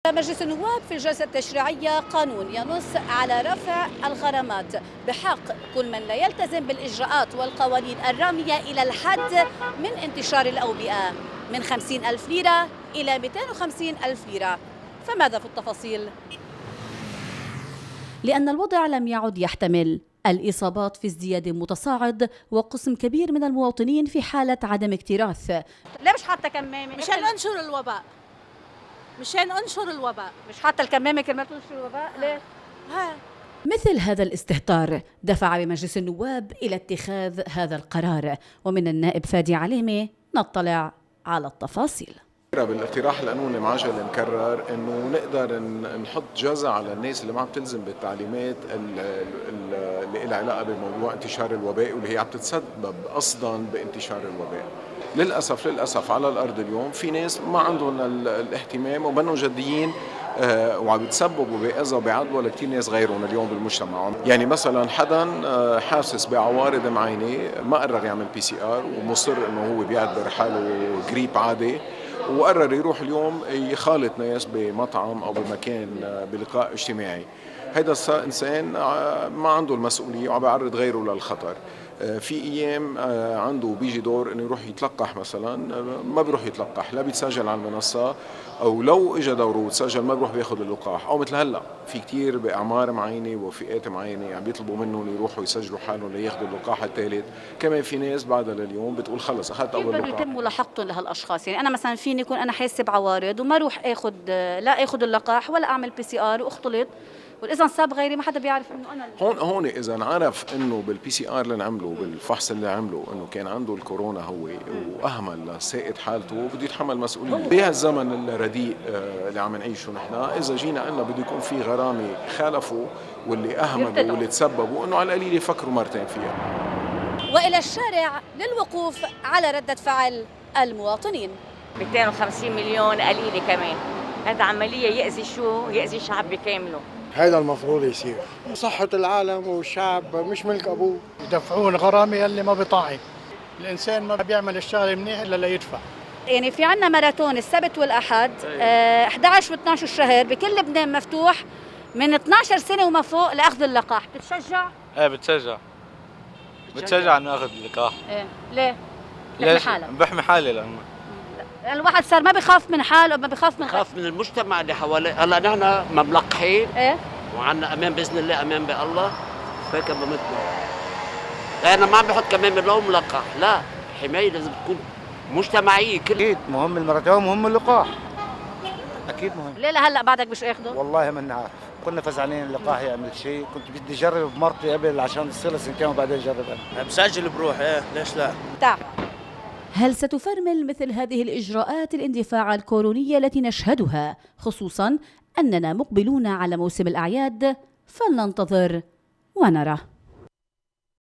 مجلس النواب في الجلسة التشريعية قانون ينص على رفع الغرامات بحق كل من لا يلتزم بالإجراءات والقوانين الرامية إلى الحد من انتشار الأوبئة من 50,000 ليرة إلى 250,000 ليرة. فماذا في التفاصيل؟ لأن الوضع لم يعد يحتمل الإصابات في ازدياد متصاعد وقسم كبير من المواطنين في حالة عدم اكتراث. ليه مش حاطة كمامة؟ مشان أنشر الوباء، مشان أنشر الوباء. مش حاطة الكمامة كرمال تنشر الوباء؟ ليه؟ مثل هذا الاستهتار دفع بمجلس النواب إلى اتخاذ هذا القرار، ومن النائب فادي عليمة نطلع على التفاصيل. بالاقتراح القانوني المعجل مكرر انه نقدر نحط جزء على الناس اللي ما عم تلزم بالتعليمات اللي لها علاقه بموضوع انتشار الوباء واللي هي عم تتسبب اصلا بانتشار الوباء. للاسف على الارض اليوم في ناس ما عندهم الاهتمام وبنوا جديين وعم يتسببوا باذى وبعدوى لكثير ناس غيرهم اليوم بالمجتمع. يعني مثلا حدا حاسس بعوارض معينه ما قرر يعمل PCR ومصر انه هو بيعتبر حاله جريب عادي وقرر يروح اليوم يخالط ناس بمطعم او بمكان بلقاء اجتماعي. هيدا انسان ما عنده المسؤوليه وعم بيعرض غيره للخطر. في ايام عنده بيجي دور انه يروح يتلقح مثلا ما بيروح يتلقح، لا بيتسجل على المنصه او لو اجى دوره وتسجل ما بيروح بياخذ اللقاح. او مثل هلا في كثير باعمار معينه وفئات معينه عم بيطلبوا منهم يروحوا يسجلوا حالهم لياخذوا اللقاح الثالث. كمان في ناس بعدها لليوم بتقول خلص اخذت اول لقاح. كيف يتم ملاحقتهم لهالاشخاص؟ يعني انا مثلا فيني يكون انا حاسه بعوارض وما اروح اخذ اللقاح ولا اعمل PCR واختلط، واذا صاب غيري ما حدا بيعرف انه انا هون اذا انعرف انه بالPCR اللي عمله بالفحص اللي عمله انه كان عنده الكورونا هو واهمل لسائد حالته بده يتحمل مسؤوليه. بهالزمن الرديء اللي عم نعيشه نحن اذا جينا قلنا بده يكون في غرامه خالفوا واللي اهملوا واللي تسببوا انه على القليل يفكروا مرتين فيها. والى الشارع للوقوف على رده فعل المواطنين. 250 مليون قليله كمان، هذا عمليه يأذي الشعب بكامله. هذا المفروض يصير. صحة العالم والشعب مش ملك أبوه. يدفعون غرامة اللي ما بيطاعي. الإنسان ما بيعمل الشغل منيح إلا ليدفع. يعني في عنا ماراثون السبت والأحد 11 و12 الشهر بكل لبنان مفتوح من 12 سنة وما فوق لأخذ اللقاح. بتشجع؟ ايه بتشجع انه اخذ اللقاح. ايه ليه؟ ليش؟ بحمي حالي لانه الواحد صار ما بيخاف من حاله، ما بيخاف من المجتمع اللي حواليه. هلا نحن مملقحين ايه وعنا امان باذن الله، امان بالله، فهيك بمتنا. انا ما عم بحط كمان لو ملقح، لا، حمايه لازم تكون مجتمعيه. اكيد مهم الماراثون، مهم اللقاح، اكيد مهم. ليه لهلا بعدك مش اخذه؟ والله ما نعرف، كنا فزعانين اللقاح يعمل شيء. كنت بدي اجرب بمرتي قبل عشان تصير سنتين وبعدين اجرب انا. بسجل بروح، ايه ليش لا؟ تعال. هل ستفرمل مثل هذه الإجراءات الاندفاع الكورونية التي نشهدها، خصوصاً أننا مقبلون على موسم الأعياد؟ فلننتظر ونرى.